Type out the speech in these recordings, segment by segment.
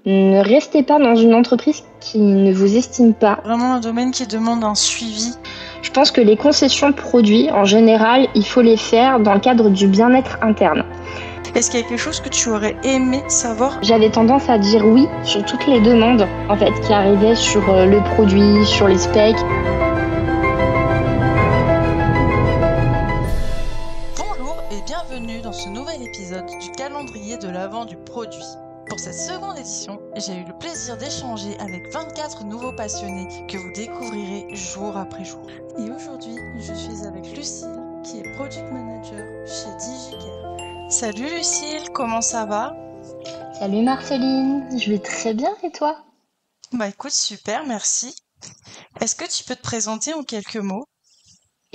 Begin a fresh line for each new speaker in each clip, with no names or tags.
Ne restez pas dans une entreprise qui ne vous estime pas.
Vraiment un domaine qui demande un suivi.
Je pense que les concessions de produits, en général, il faut les faire dans le cadre du bien-être interne.
Est-ce qu'il y a quelque chose que tu aurais aimé savoir ?
J'avais tendance à dire oui sur toutes les demandes en fait, qui arrivaient sur le produit, sur les specs.
Bonjour et bienvenue dans ce nouvel épisode du calendrier de l'Avent du produit. Pour cette seconde édition, j'ai eu le plaisir d'échanger avec 24 nouveaux passionnés que vous découvrirez jour après jour. Et aujourd'hui, je suis avec Lucille, qui est Product Manager chez DigiCare. Salut Lucille, comment ça va ?
Salut Marceline, je vais très bien et toi ?
Bah écoute, super, merci. Est-ce que tu peux te présenter en quelques mots ?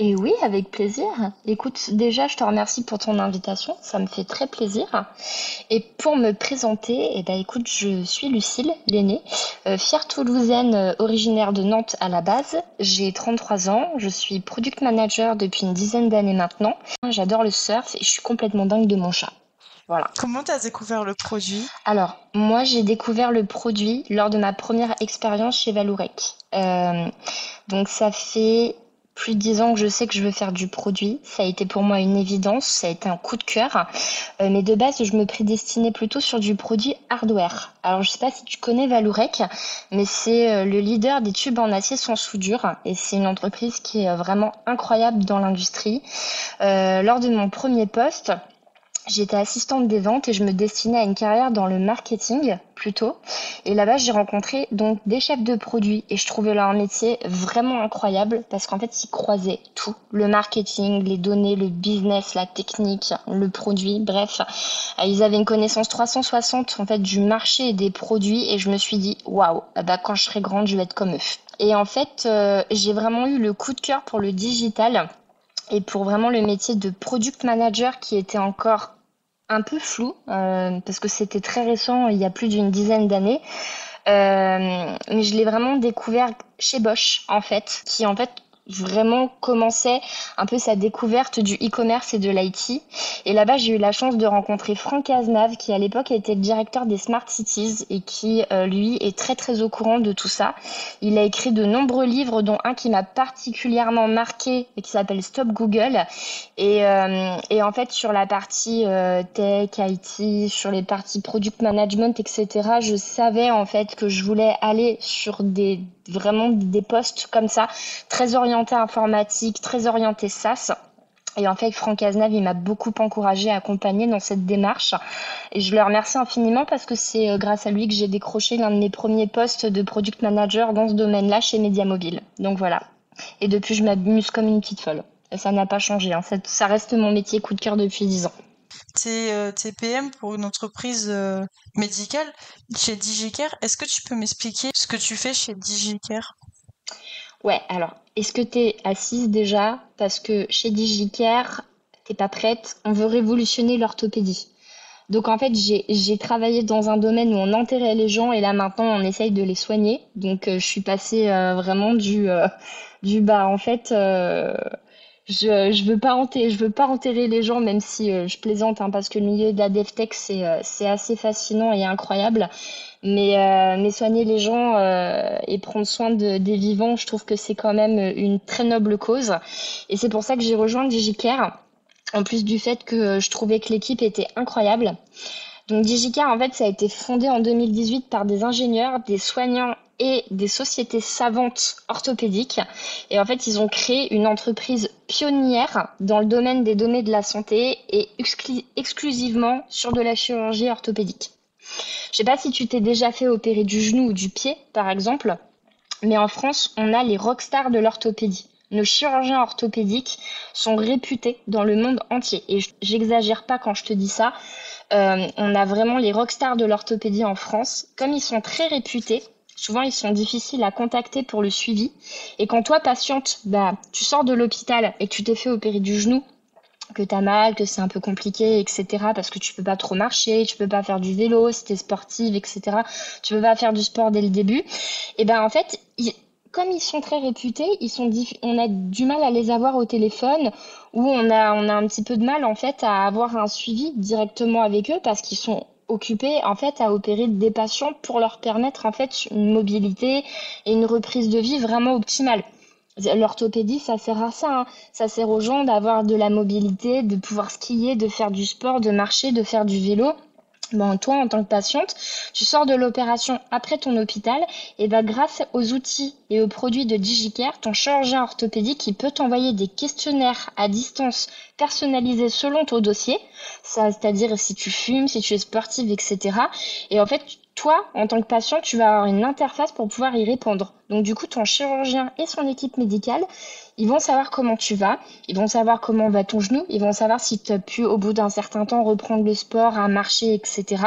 Et oui, avec plaisir. Écoute, déjà, je te remercie pour ton invitation, ça me fait très plaisir. Et pour me présenter, écoute, je suis Lucille, l'aînée, fière toulousaine originaire de Nantes à la base. J'ai 33 ans, je suis product manager depuis une dizaine d'années maintenant. J'adore le surf et je suis complètement dingue de mon chat. Voilà.
Comment tu as découvert le produit ?
Alors, moi, j'ai découvert le produit lors de ma première expérience chez Vallourec. Donc, ça fait plus de 10 ans que je sais que je veux faire du produit. Ça a été pour moi une évidence, ça a été un coup de cœur. Mais de base, je me prédestinais plutôt sur du produit hardware. Alors, je sais pas si tu connais Vallourec, mais c'est le leader des tubes en acier sans soudure. Et c'est une entreprise qui est vraiment incroyable dans l'industrie. Lors de mon premier poste, j'étais assistante des ventes et je me destinais à une carrière dans le marketing plutôt. Et là-bas, j'ai rencontré donc des chefs de produits et je trouvais leur métier vraiment incroyable parce qu'en fait, ils croisaient tout. Le marketing, les données, le business, la technique, le produit, bref. Ils avaient une connaissance 360 en fait du marché et des produits et je me suis dit waouh, quand je serai grande, je vais être comme eux. Et en fait, j'ai vraiment eu le coup de cœur pour le digital et pour vraiment le métier de product manager qui était encore un peu flou, parce que c'était très récent, il y a plus d'une dizaine d'années. Mais je l'ai vraiment découvert chez Bosch, en fait, qui en fait vraiment commençait un peu sa découverte du e-commerce et de l'IT. Et là-bas, j'ai eu la chance de rencontrer Franck Aznave, qui à l'époque était le directeur des Smart Cities et qui, lui, est très très au courant de tout ça. Il a écrit de nombreux livres, dont un qui m'a particulièrement marqué et qui s'appelle Stop Google. Et en fait, sur la partie tech, IT, sur les parties product management, etc., je savais en fait que je voulais aller sur vraiment des postes comme ça, très orientés informatique, très orientés SaaS. Et en fait, Franck Aznave, il m'a beaucoup encouragée, accompagnée dans cette démarche. Et je le remercie infiniment parce que c'est grâce à lui que j'ai décroché l'un de mes premiers postes de product manager dans ce domaine-là chez Mediamobile. Donc voilà. Et depuis, je m'amuse comme une petite folle. Et ça n'a pas changé. Hein. Ça reste mon métier coup de cœur depuis 10 ans.
T'es PM pour une entreprise médicale chez DigiCare. Est-ce que tu peux m'expliquer ce que tu fais chez DigiCare ?
Ouais, alors, est-ce que t'es assise déjà? Parce que chez DigiCare, t'es pas prête, on veut révolutionner l'orthopédie. Donc en fait, j'ai travaillé dans un domaine où on enterrait les gens et là maintenant on essaye de les soigner. Donc je suis passée vraiment du bas. En fait, je veux pas enterrer les gens, même si je plaisante, hein, parce que le milieu de la DevTech c'est assez fascinant et incroyable. Mais soigner les gens et prendre soin des vivants, je trouve que c'est quand même une très noble cause. Et c'est pour ça que j'ai rejoint DigiCare. En plus du fait que je trouvais que l'équipe était incroyable. Donc DigiCare, en fait, ça a été fondé en 2018 par des ingénieurs, des soignants et des sociétés savantes orthopédiques. Et en fait, ils ont créé une entreprise pionnière dans le domaine des données de la santé et exclusivement sur de la chirurgie orthopédique. Je sais pas si tu t'es déjà fait opérer du genou ou du pied, par exemple, mais en France, on a les rockstars de l'orthopédie. Nos chirurgiens orthopédiques sont réputés dans le monde entier. Et j'exagère pas quand je te dis ça. On a vraiment les rockstars de l'orthopédie en France. Comme ils sont très réputés, souvent ils sont difficiles à contacter pour le suivi. Et quand toi, patiente, tu sors de l'hôpital et que tu t'es fait opérer du genou, que t'as mal, que c'est un peu compliqué, etc. parce que tu peux pas trop marcher, tu peux pas faire du vélo si t'es sportive, etc. Tu peux pas faire du sport dès le début. Et en fait, comme ils sont très réputés, on a du mal à les avoir au téléphone ou on a un petit peu de mal en fait à avoir un suivi directement avec eux parce qu'ils sont occupés en fait à opérer des patients pour leur permettre en fait une mobilité et une reprise de vie vraiment optimale. L'orthopédie, ça sert à ça, hein. Ça sert aux gens d'avoir de la mobilité, de pouvoir skier, de faire du sport, de marcher, de faire du vélo. Bon, toi, en tant que patiente, tu sors de l'opération après ton hôpital et bah, grâce aux outils et aux produits de DigiCare, ton chirurgien orthopédique, il peut t'envoyer des questionnaires à distance personnalisés selon ton dossier. Ça, c'est-à-dire si tu fumes, si tu es sportive, etc. Et en fait, toi, en tant que patient, tu vas avoir une interface pour pouvoir y répondre. Donc, du coup, ton chirurgien et son équipe médicale, ils vont savoir comment tu vas. Ils vont savoir comment va ton genou, ils vont savoir si tu as pu, au bout d'un certain temps, reprendre le sport, à marcher, etc.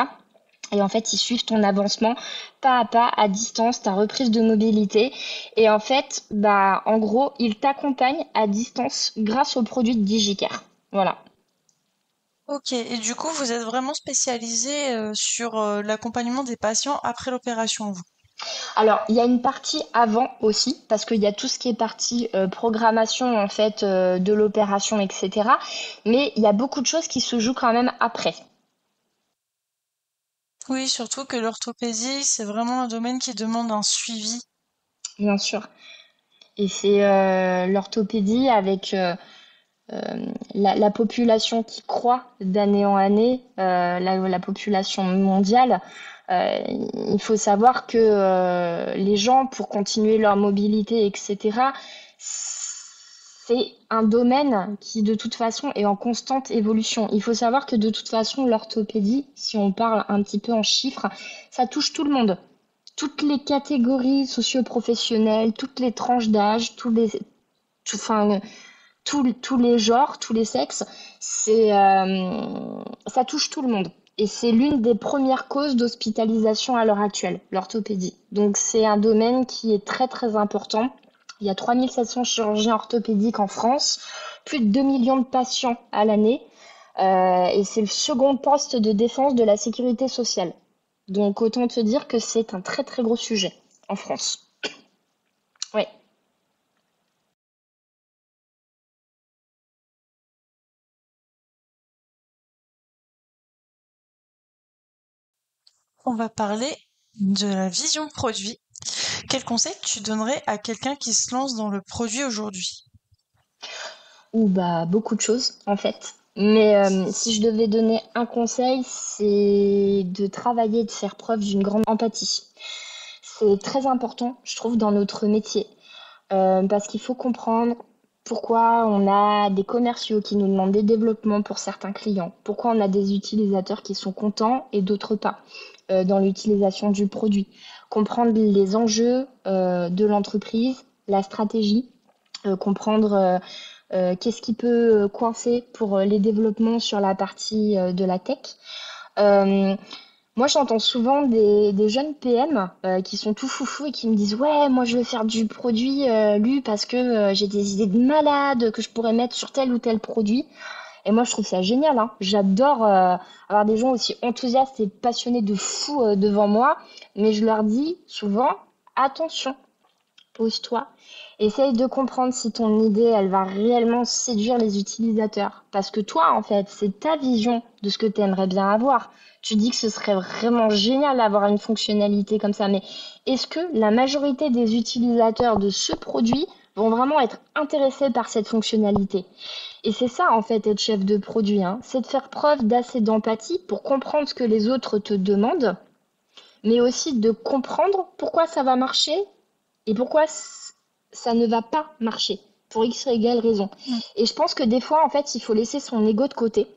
Et en fait, ils suivent ton avancement pas à pas, à distance, ta reprise de mobilité. Et en fait, bah, en gros, ils t'accompagnent à distance grâce aux produits de DigiCare. Voilà.
Ok, et du coup, vous êtes vraiment spécialisé sur l'accompagnement des patients après l'opération, vous.
Alors, il y a une partie avant aussi, parce qu'il y a tout ce qui est partie programmation en fait de l'opération, etc. Mais il y a beaucoup de choses qui se jouent quand même après,
Oui, surtout que l'orthopédie, c'est vraiment un domaine qui demande un suivi.
bien sûr. Et c'est l'orthopédie avec la population qui croît d'année en année, la population mondiale. Il faut savoir que les gens, pour continuer leur mobilité, etc., c'est un domaine qui, de toute façon, est en constante évolution. Il faut savoir que, de toute façon, l'orthopédie, si on parle un petit peu en chiffres, ça touche tout le monde. Toutes les catégories socio-professionnelles, toutes les tranches d'âge, enfin, tous les genres, tous les sexes, ça touche tout le monde. Et c'est l'une des premières causes d'hospitalisation à l'heure actuelle, l'orthopédie. Donc c'est un domaine qui est très très important. Il y a 3700 chirurgiens orthopédiques en France, plus de 2 millions de patients à l'année, et c'est le second poste de défense de la sécurité sociale. Donc autant te dire que c'est un très très gros sujet en France. Oui.
On va parler de la vision produit. Quel conseil tu donnerais à quelqu'un qui se lance dans le produit aujourd'hui?
Ou bah beaucoup de choses en fait. Mais si je devais donner un conseil, c'est de travailler, de faire preuve d'une grande empathie. C'est très important, je trouve, dans notre métier. Parce qu'il faut comprendre pourquoi on a des commerciaux qui nous demandent des développements pour certains clients, pourquoi on a des utilisateurs qui sont contents et d'autres pas dans l'utilisation du produit. Comprendre les enjeux de l'entreprise, la stratégie, comprendre qu'est-ce qui peut coincer pour les développements sur la partie de la tech. Euh, Moi, j'entends souvent des jeunes PM qui sont tout foufou et qui me disent ouais, moi je veux faire du produit lu parce que j'ai des idées de malade que je pourrais mettre sur tel ou tel produit. Et moi, je trouve ça génial, hein. J'adore avoir des gens aussi enthousiastes et passionnés de fou devant moi. Mais je leur dis souvent attention, pose-toi. Essaye de comprendre si ton idée, elle va réellement séduire les utilisateurs. Parce que toi, en fait, c'est ta vision de ce que tu aimerais bien avoir. Tu dis que ce serait vraiment génial d'avoir une fonctionnalité comme ça, mais est-ce que la majorité des utilisateurs de ce produit vont vraiment être intéressés par cette fonctionnalité? Et c'est ça, en fait, être chef de produit, hein. C'est de faire preuve d'assez d'empathie pour comprendre ce que les autres te demandent, mais aussi de comprendre pourquoi ça va marcher et pourquoi ça ne va pas marcher pour X égale raison.
Mm.
Et je pense que des fois, en fait, il faut laisser son ego de côté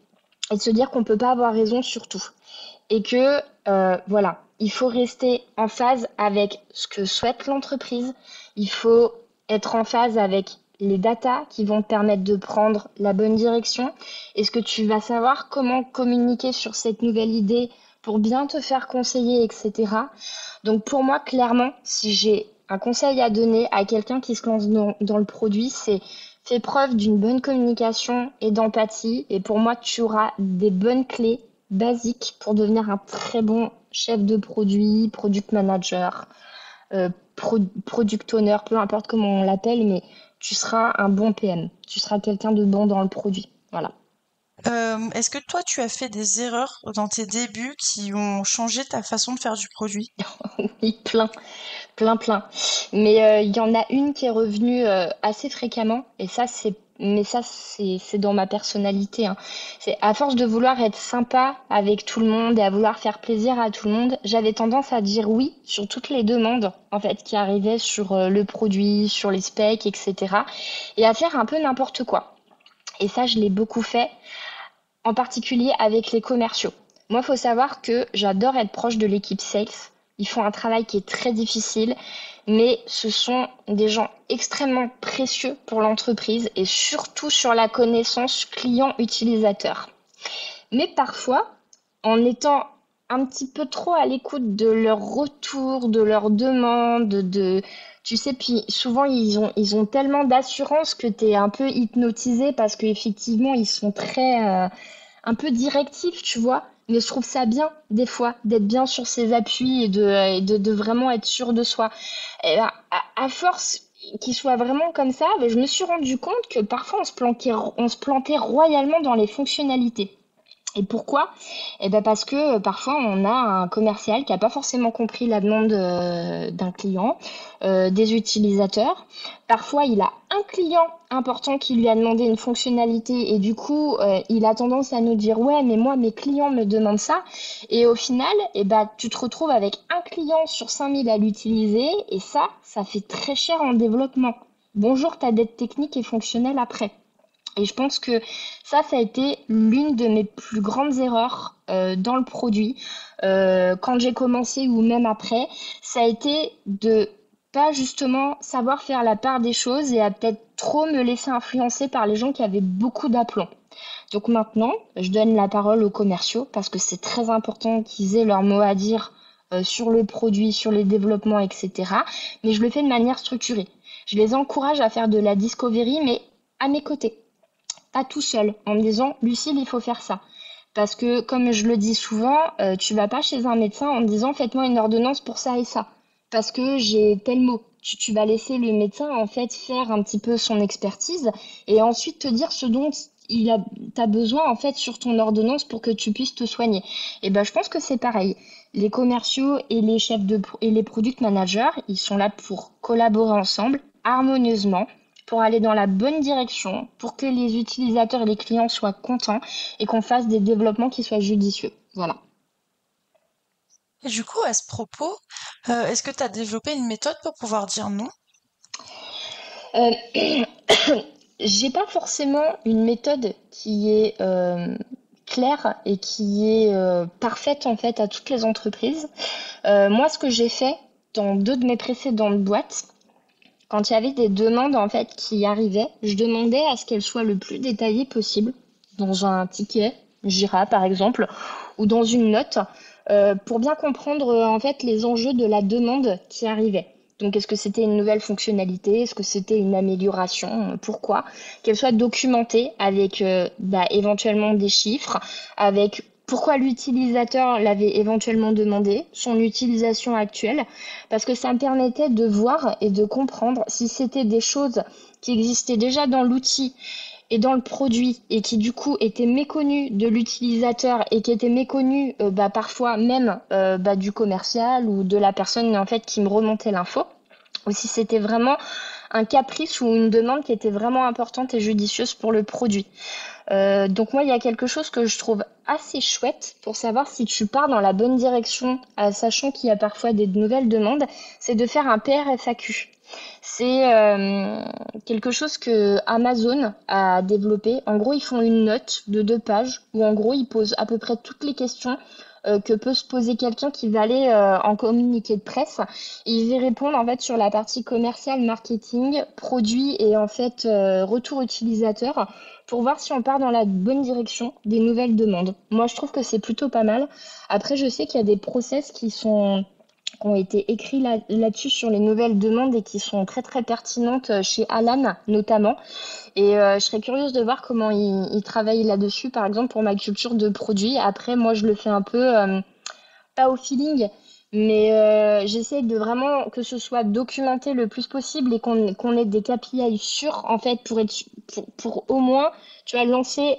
et de se dire qu'on ne peut pas avoir raison sur tout. Et que, voilà, il faut rester en phase avec ce que souhaite l'entreprise. Il faut être en phase avec les datas qui vont te permettre de prendre la bonne direction. Est-ce que tu vas savoir comment communiquer sur cette nouvelle idée pour bien te faire conseiller, etc. Donc pour moi, clairement, si j'ai un conseil à donner à quelqu'un qui se lance dans le produit, c'est fais preuve d'une bonne communication et d'empathie. Et pour moi, tu auras des bonnes clés basiques pour devenir un très bon chef de produit, product manager, product owner, peu importe comment on l'appelle, mais tu seras un bon PM. Tu seras quelqu'un de bon dans le produit. Voilà.
Est-ce que toi, tu as fait des erreurs dans tes débuts qui ont changé ta façon de faire du produit?
Oui, plein, plein, plein. Mais il y en a une qui est revenue assez fréquemment, et ça, c'est dans ma personnalité, hein. C'est à force de vouloir être sympa avec tout le monde et à vouloir faire plaisir à tout le monde, j'avais tendance à dire oui sur toutes les demandes en fait qui arrivaient sur le produit, sur les specs, etc. Et à faire un peu n'importe quoi. Et ça, je l'ai beaucoup fait, en particulier avec les commerciaux. Moi, il faut savoir que j'adore être proche de l'équipe sales. Ils font un travail qui est très difficile, mais ce sont des gens extrêmement précieux pour l'entreprise et surtout sur la connaissance client-utilisateur. Mais parfois, en étant un petit peu trop à l'écoute de leurs retours, de leurs demandes, tu sais, puis souvent ils ont tellement d'assurance que tu es un peu hypnotisé parce qu'effectivement ils sont très, un peu directif, tu vois. Mais je trouve ça bien, des fois, d'être bien sur ses appuis et de vraiment être sûr de soi. Et ben, à force qu'il soit vraiment comme ça, ben, je me suis rendu compte que parfois on se plantait royalement dans les fonctionnalités. Et pourquoi? Eh ben parce que parfois on a un commercial qui n'a pas forcément compris la demande d'un client, des utilisateurs. Parfois il a un client important qui lui a demandé une fonctionnalité et du coup il a tendance à nous dire ouais mais moi mes clients me demandent ça et au final eh ben tu te retrouves avec un client sur 5000 à l'utiliser et ça fait très cher en développement. Bonjour ta dette technique et fonctionnelle après. Et je pense que ça a été l'une de mes plus grandes erreurs dans le produit. Quand j'ai commencé ou même après, ça a été de pas justement savoir faire la part des choses et à peut-être trop me laisser influencer par les gens qui avaient beaucoup d'aplomb. Donc maintenant, je donne la parole aux commerciaux parce que c'est très important qu'ils aient leur mot à dire sur le produit, sur les développements, etc. Mais je le fais de manière structurée. Je les encourage à faire de la discovery, mais à mes côtés, pas tout seul, en me disant Lucille, il faut faire ça. Parce que, comme je le dis souvent, tu vas pas chez un médecin en me disant faites-moi une ordonnance pour ça et ça. Parce que j'ai tel mot. Tu vas laisser le médecin en fait faire un petit peu son expertise et ensuite te dire ce dont t'as besoin en fait sur ton ordonnance pour que tu puisses te soigner. Et ben je pense que c'est pareil. Les commerciaux et les et les product managers, ils sont là pour collaborer ensemble harmonieusement pour aller dans la bonne direction, pour que les utilisateurs et les clients soient contents et qu'on fasse des développements qui soient judicieux. Voilà.
Et du coup, à ce propos, est-ce que tu as développé une méthode pour pouvoir dire non?
Euh, j'ai pas forcément une méthode qui est claire et qui est parfaite en fait à toutes les entreprises. Moi, ce que j'ai fait dans deux de mes précédentes boîtes, quand il y avait des demandes en fait qui arrivaient, je demandais à ce qu'elles soient le plus détaillées possible dans un ticket Jira par exemple ou dans une note pour bien comprendre en fait les enjeux de la demande qui arrivait. Donc est-ce que c'était une nouvelle fonctionnalité? Est-ce que c'était une amélioration? Pourquoi? Qu'elle soit documentée avec éventuellement des chiffres, avec pourquoi l'utilisateur l'avait éventuellement demandé, son utilisation actuelle, parce que ça me permettait de voir et de comprendre si c'était des choses qui existaient déjà dans l'outil et dans le produit et qui du coup étaient méconnues de l'utilisateur et qui étaient méconnues parfois même du commercial ou de la personne en fait qui me remontait l'info, ou si c'était vraiment un caprice ou une demande qui était vraiment importante et judicieuse pour le produit. Donc moi, il y a quelque chose que je trouve assez chouette pour savoir si tu pars dans la bonne direction, sachant qu'il y a parfois des nouvelles demandes, c'est de faire un PRFAQ. C'est quelque chose que Amazon a développé. En gros, ils font une note de 2 pages où en gros, ils posent à peu près toutes les questions que peut se poser quelqu'un qui va aller en communiqué de presse. Et ils y répondent en fait sur la partie commerciale, marketing, produit et en fait retour utilisateur pour voir si on part dans la bonne direction des nouvelles demandes. Moi, je trouve que c'est plutôt pas mal. Après, je sais qu'il y a des process qui ont été écrits là-dessus sur les nouvelles demandes et qui sont très très pertinentes chez Alan notamment. Et je serais curieuse de voir comment il travaille là-dessus, par exemple pour ma culture de produit. Après, moi, je le fais un peu pas au feeling, mais j'essaie de vraiment que ce soit documenté le plus possible et qu'on ait des KPI sûrs en fait pour au moins, tu vois, lancer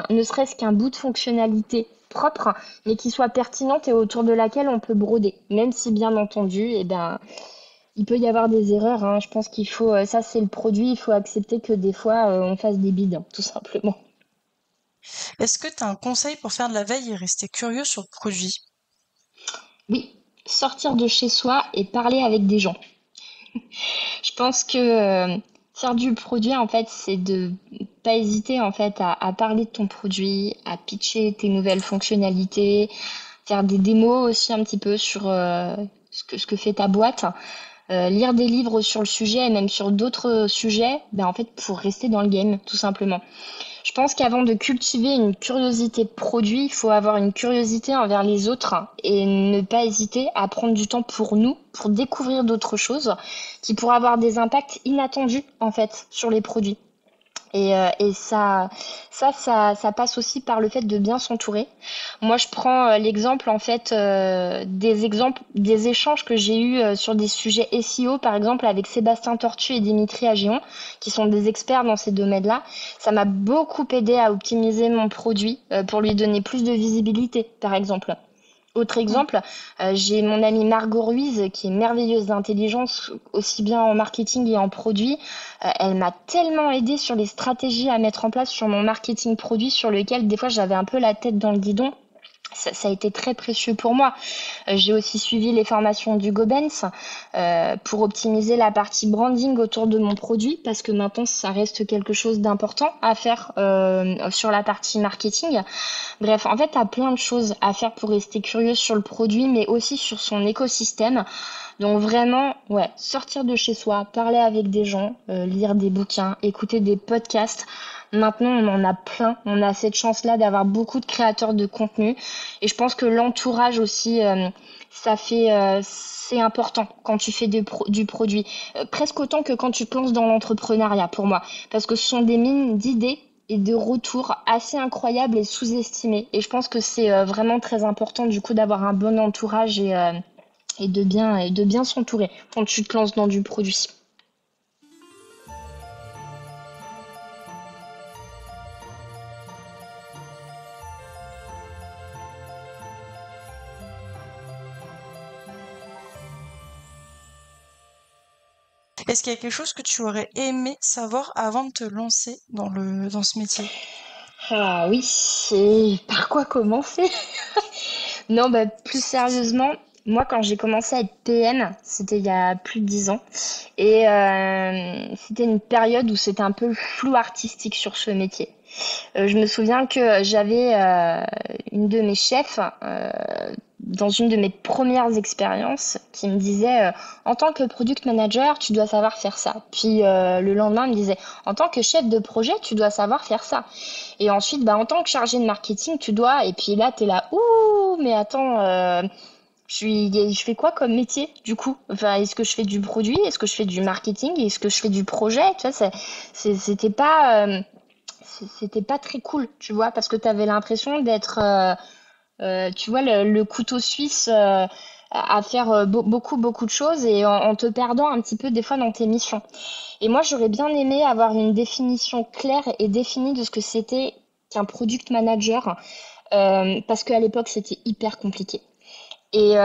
ne serait-ce qu'un bout de fonctionnalité propre, mais qui soit pertinente et autour de laquelle on peut broder. Même si, bien entendu, eh ben, il peut y avoir des erreurs, hein. Je pense qu'il faut, ça c'est le produit, il faut accepter que des fois, on fasse des bides, hein, tout simplement.
Est-ce que tu as un conseil pour faire de la veille et rester curieux sur le produit?
Oui, sortir de chez soi et parler avec des gens. Je pense que faire du produit, en fait, c'est de pas hésiter en fait à parler de ton produit, à pitcher tes nouvelles fonctionnalités, faire des démos aussi un petit peu sur ce que fait ta boîte, lire des livres sur le sujet et même sur d'autres sujets, ben en fait pour rester dans le game tout simplement. Je pense qu'avant de cultiver une curiosité produit, il faut avoir une curiosité envers les autres et ne pas hésiter à prendre du temps pour nous, pour découvrir d'autres choses qui pourraient avoir des impacts inattendus en fait sur les produits. Et ça passe aussi par le fait de bien s'entourer. Moi, je prends l'exemple en fait des échanges que j'ai eus sur des sujets SEO, par exemple avec Sébastien Tortu et Dimitri Agéon, qui sont des experts dans ces domaines-là. Ça m'a beaucoup aidé à optimiser mon produit pour lui donner plus de visibilité, par exemple. Autre
Mm.
exemple, j'ai mon amie Margot Ruiz qui est merveilleuse d'intelligence, aussi bien en marketing et en produit. Elle m'a tellement aidée sur les stratégies à mettre en place sur mon marketing produit, sur lequel des fois j'avais un peu la tête dans le guidon. Ça a été très précieux pour moi. J'ai aussi suivi les formations du Gobens pour optimiser la partie branding autour de mon produit parce que maintenant ça reste quelque chose d'important à faire sur la partie marketing. Bref, en fait, tu as plein de choses à faire pour rester curieux sur le produit, mais aussi sur son écosystème. Donc vraiment, ouais, sortir de chez soi, parler avec des gens, lire des bouquins, écouter des podcasts. Maintenant, on en a plein. On a cette chance-là d'avoir beaucoup de créateurs de contenu. Et je pense que l'entourage aussi, c'est important quand tu fais du produit. Presque autant que quand tu te lances dans l'entrepreneuriat, pour moi. Parce que ce sont des mines d'idées et de retours assez incroyables et sous-estimés. Et je pense que c'est vraiment très important du coup d'avoir un bon entourage et de bien s'entourer quand tu te lances dans du produit.
Est-ce qu'il y a quelque chose que tu aurais aimé savoir avant de te lancer dans ce métier?
Ah oui, et par quoi commencer? Non, bah, plus sérieusement, moi quand j'ai commencé à être PM, c'était il y a plus de 10 ans. Et c'était une période où c'était un peu le flou artistique sur ce métier. Je me souviens que j'avais une de mes chefs dans une de mes premières expériences qui me disait en tant que product manager, tu dois savoir faire ça. Puis le lendemain, elle me disait en tant que chef de projet, tu dois savoir faire ça. Et ensuite, bah, en tant que chargé de marketing, tu dois. Et puis là, t'es là, ouh, mais attends, je fais quoi comme métier du coup? Enfin, est-ce que je fais du produit? Est-ce que je fais du marketing? Est-ce que je fais du projet? Tu vois, c'était pas très cool, tu vois, parce que tu avais l'impression d'être, tu vois, le couteau suisse à faire beaucoup, beaucoup de choses et en te perdant un petit peu des fois dans tes missions. Et moi, j'aurais bien aimé avoir une définition claire et définie de ce que c'était qu'un product manager, parce qu'à l'époque, c'était hyper compliqué. Et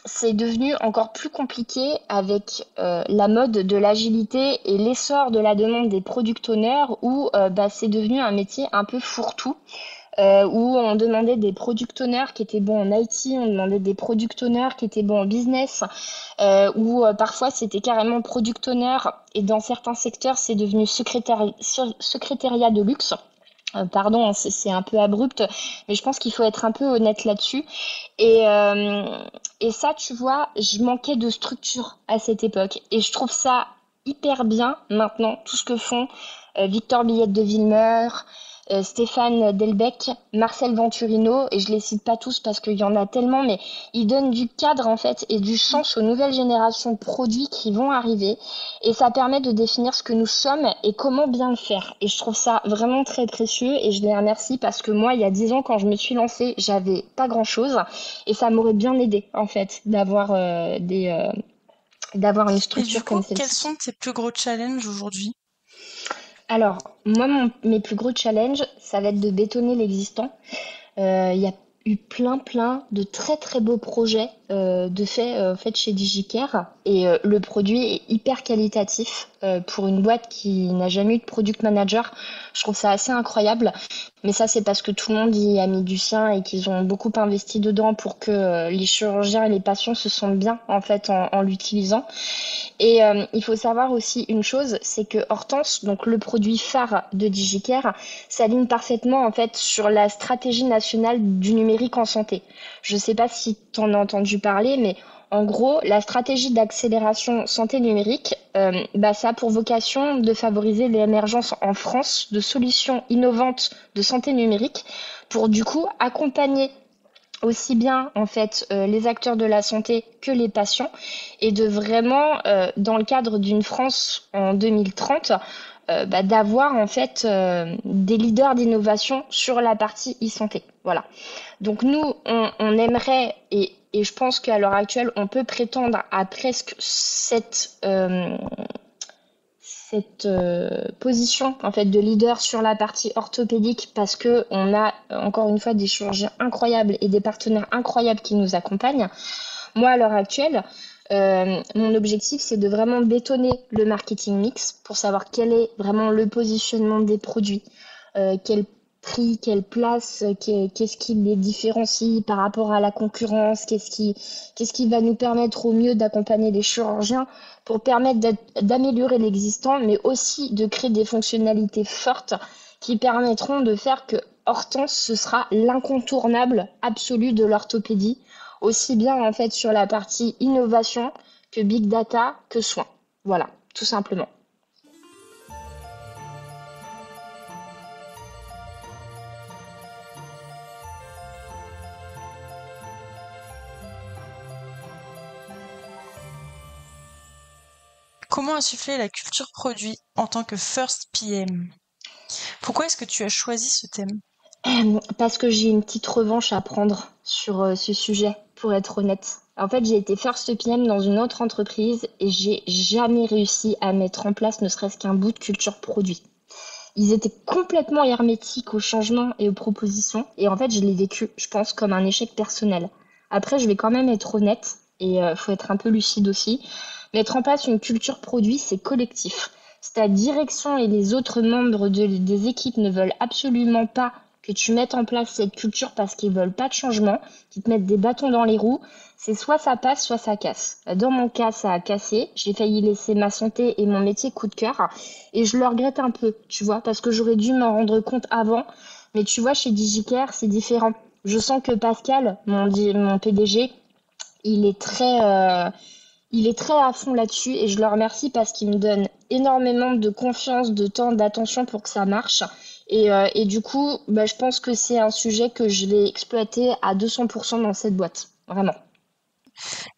c'est devenu encore plus compliqué avec la mode de l'agilité et l'essor de la demande des product owners où bah, c'est devenu un métier un peu fourre-tout, où on demandait des product owners qui étaient bons en IT, on demandait des product owners qui étaient bons en business, où parfois c'était carrément product owner et dans certains secteurs c'est devenu secrétariat de luxe. Pardon, hein, c'est un peu abrupt, mais je pense qu'il faut être un peu honnête là-dessus. Et, euh, et ça, tu vois, je manquais de structure à cette époque. Et je trouve ça hyper bien maintenant, tout ce que font Victor Billette de Villemeur, Stéphane Delbecq, Marcel Venturino, et je les cite pas tous parce qu'il y en a tellement, mais ils donnent du cadre en fait et du sens aux nouvelles générations de produits qui vont arriver. Et ça permet de définir ce que nous sommes et comment bien le faire. Et je trouve ça vraiment très précieux et je les remercie parce que moi, il y a 10 ans, quand je me suis lancée, j'avais pas grand-chose et ça m'aurait bien aidé en fait d'avoir une
Et du
structure
coup,
comme
quels
celle-ci.
sont tes plus gros challenges aujourd'hui?
Alors, moi, mes plus gros challenges, ça va être de bétonner l'existant. Il y a eu plein de très très beaux projets faits chez DigiCare et le produit est hyper qualitatif pour une boîte qui n'a jamais eu de product manager. Je trouve ça assez incroyable, mais ça c'est parce que tout le monde y a mis du sien et qu'ils ont beaucoup investi dedans pour que les chirurgiens et les patients se sentent bien en fait en l'utilisant. Et il faut savoir aussi une chose, c'est que Hortense, donc le produit phare de DigiCare, s'aligne parfaitement en fait sur la stratégie nationale du numérique en santé. Je ne sais pas si tu en as entendu parler, mais en gros, la stratégie d'accélération santé numérique, ça a pour vocation de favoriser l'émergence en France de solutions innovantes de santé numérique pour du coup accompagner aussi bien en fait les acteurs de la santé que les patients et de vraiment dans le cadre d'une France en 2030 d'avoir en fait des leaders d'innovation sur la partie e-santé. Voilà. Donc nous on aimerait et je pense qu'à l'heure actuelle on peut prétendre à presque cette position en fait de leader sur la partie orthopédique parce que on a encore une fois des chirurgiens incroyables et des partenaires incroyables qui nous accompagnent. Moi à l'heure actuelle, mon objectif c'est de vraiment bétonner le marketing mix pour savoir quel est vraiment le positionnement des produits, quel prix, quelle place, qu'est-ce qui les différencie par rapport à la concurrence, qu'est-ce qui va nous permettre au mieux d'accompagner les chirurgiens pour permettre d'améliorer l'existant, mais aussi de créer des fonctionnalités fortes qui permettront de faire que Hortense, ce sera l'incontournable absolu de l'orthopédie, aussi bien en fait sur la partie innovation que big data que soins. Voilà, tout simplement.
Comment insuffler la culture produit en tant que First PM? Pourquoi est-ce que tu as choisi ce thème?
Parce que j'ai une petite revanche à prendre sur ce sujet, pour être honnête. En fait, j'ai été first PM dans une autre entreprise et j'ai jamais réussi à mettre en place ne serait-ce qu'un bout de culture produit. Ils étaient complètement hermétiques aux changements et aux propositions et en fait, je l'ai vécu, je pense, comme un échec personnel. Après, je vais quand même être honnête et faut être un peu lucide aussi. Mettre en place une culture produit, c'est collectif. Si ta direction et les autres membres des équipes ne veulent absolument pas que tu mettes en place cette culture parce qu'ils veulent pas de changement, qu'ils te mettent des bâtons dans les roues, c'est soit ça passe, soit ça casse. Dans mon cas, ça a cassé. J'ai failli laisser ma santé et mon métier coup de cœur. Et je le regrette un peu, tu vois, parce que j'aurais dû m'en rendre compte avant. Mais tu vois, chez DigiCare, c'est différent. Je sens que Pascal, mon PDG, il est il est très à fond là-dessus et je le remercie parce qu'il me donne énormément de confiance, de temps, d'attention pour que ça marche. Et du coup, je pense que c'est un sujet que je vais exploiter à 200% dans cette boîte. Vraiment.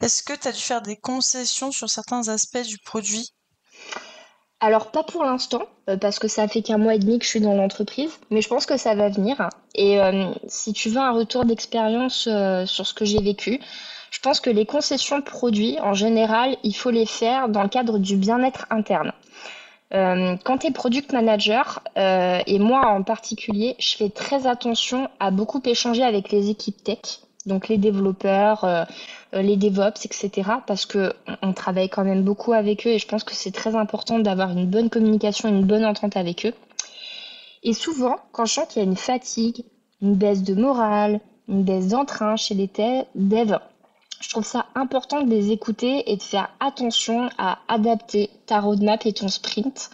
Est-ce que tu as dû faire des concessions sur certains aspects du produit?
Alors, pas pour l'instant, parce que ça fait qu'un mois et demi que je suis dans l'entreprise, mais je pense que ça va venir. Et si tu veux un retour d'expérience sur ce que j'ai vécu, je pense que les concessions produits, en général, il faut les faire dans le cadre du bien-être interne. Quand tu es product manager, et moi en particulier, je fais très attention à beaucoup échanger avec les équipes tech, donc les développeurs, les DevOps, etc. Parce que on travaille quand même beaucoup avec eux et je pense que c'est très important d'avoir une bonne communication, une bonne entente avec eux. Et souvent, quand je sens qu'il y a une fatigue, une baisse de morale, une baisse d'entrain chez les devs, je trouve ça important de les écouter et de faire attention à adapter ta roadmap et ton sprint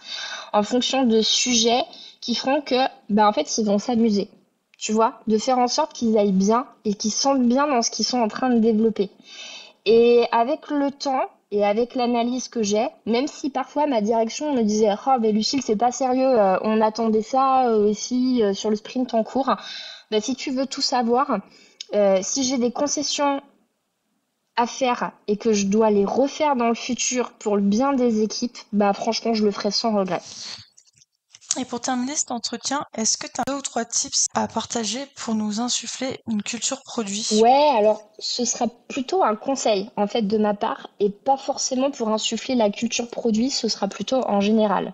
en fonction de sujets qui feront que, en fait, ils vont s'amuser. Tu vois, de faire en sorte qu'ils aillent bien et qu'ils se sentent bien dans ce qu'ils sont en train de développer. Et avec le temps et avec l'analyse que j'ai, même si parfois ma direction me disait « Oh, mais Lucille, c'est pas sérieux, on attendait ça ici sur le sprint en cours. » Si tu veux tout savoir, si j'ai des concessions à faire et que je dois les refaire dans le futur pour le bien des équipes, franchement, je le ferai sans regret.
Et pour terminer cet entretien, est-ce que tu as 2 ou 3 tips à partager pour nous insuffler une culture produit?
Ouais, alors ce sera plutôt un conseil en fait de ma part et pas forcément pour insuffler la culture produit, ce sera plutôt en général.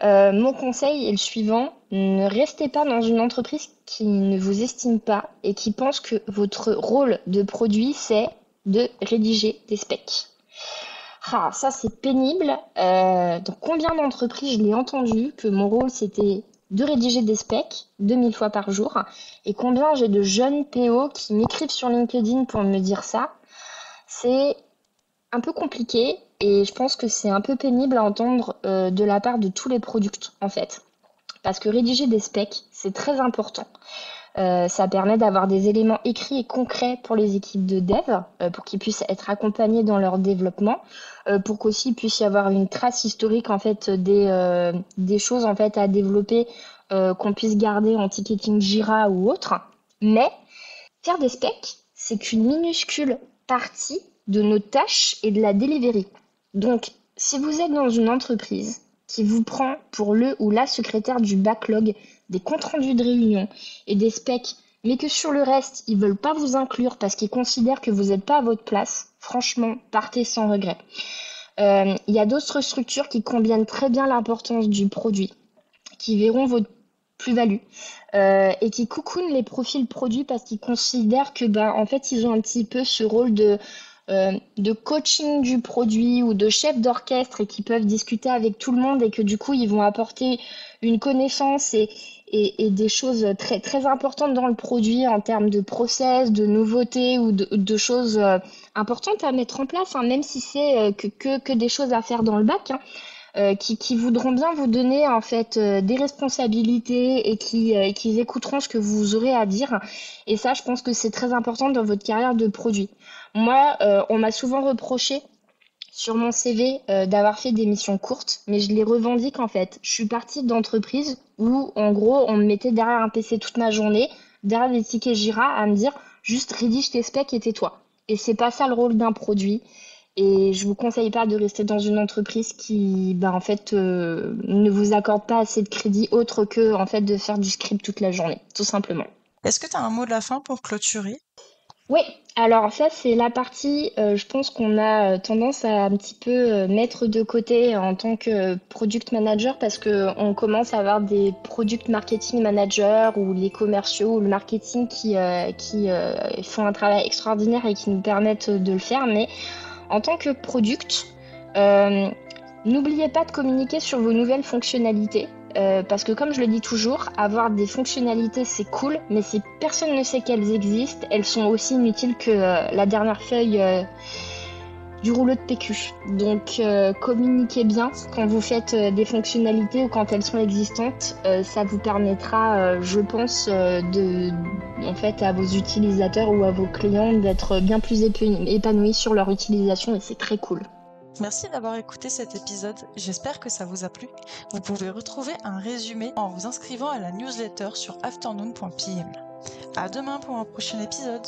Mon conseil est le suivant, ne restez pas dans une entreprise qui ne vous estime pas et qui pense que votre rôle de produit, c'est de rédiger des specs. Ah, ça c'est pénible. Dans combien d'entreprises je l'ai entendu que mon rôle c'était de rédiger des specs 2000 fois par jour et combien j'ai de jeunes PO qui m'écrivent sur LinkedIn pour me dire ça. C'est un peu compliqué et je pense que c'est un peu pénible à entendre de la part de tous les products en fait. Parce que rédiger des specs, c'est très important. Ça permet d'avoir des éléments écrits et concrets pour les équipes de dev, pour qu'ils puissent être accompagnés dans leur développement, pour qu'aussi il puisse y avoir une trace historique en fait des choses en fait à développer qu'on puisse garder en ticketing Jira ou autre. Mais faire des specs, c'est qu'une minuscule partie de nos tâches et de la delivery. Donc, si vous êtes dans une entreprise qui vous prend pour le ou la secrétaire du backlog, des comptes rendus de réunion et des specs, mais que sur le reste, ils veulent pas vous inclure parce qu'ils considèrent que vous n'êtes pas à votre place, franchement, partez sans regret. Il y a d'autres structures qui combinent très bien l'importance du produit, qui verront votre plus-value et qui coucounent les profils produits parce qu'ils considèrent que en fait ils ont un petit peu ce rôle de coaching du produit ou de chef d'orchestre et qui peuvent discuter avec tout le monde et que du coup ils vont apporter une connaissance et des choses très, très importantes dans le produit en termes de process, de nouveautés ou de choses importantes à mettre en place, hein, même si c'est que des choses à faire dans le bac, hein, qui voudront bien vous donner en fait des responsabilités et qui écouteront ce que vous aurez à dire. Et ça, je pense que c'est très important dans votre carrière de produit. Moi, on m'a souvent reproché sur mon CV d'avoir fait des missions courtes, mais je les revendique en fait. Je suis partie d'entreprise où, en gros, on me mettait derrière un PC toute ma journée, derrière des tickets Jira, à me dire juste rédige tes specs et tais-toi. Et c'est pas ça le rôle d'un produit. Et je vous conseille pas de rester dans une entreprise qui, en fait, ne vous accorde pas assez de crédit autre que, en fait, de faire du script toute la journée, tout simplement.
Est-ce que tu as un mot de la fin pour clôturer?
Oui, alors ça c'est la partie, je pense qu'on a tendance à un petit peu mettre de côté en tant que product manager parce que on commence à avoir des product marketing managers ou les commerciaux ou le marketing qui font un travail extraordinaire et qui nous permettent de le faire. Mais en tant que product, euh, n'oubliez pas de communiquer sur vos nouvelles fonctionnalités. Parce que comme je le dis toujours, avoir des fonctionnalités c'est cool, mais si personne ne sait qu'elles existent, elles sont aussi inutiles que la dernière feuille du rouleau de PQ. Donc communiquez bien quand vous faites des fonctionnalités ou quand elles sont existantes. Ça vous permettra, je pense, en fait, à vos utilisateurs ou à vos clients d'être bien plus épanouis sur leur utilisation et c'est très cool.
Merci d'avoir écouté cet épisode, j'espère que ça vous a plu. Vous pouvez retrouver un résumé en vous inscrivant à la newsletter sur afternoon.pm. À demain pour un prochain épisode.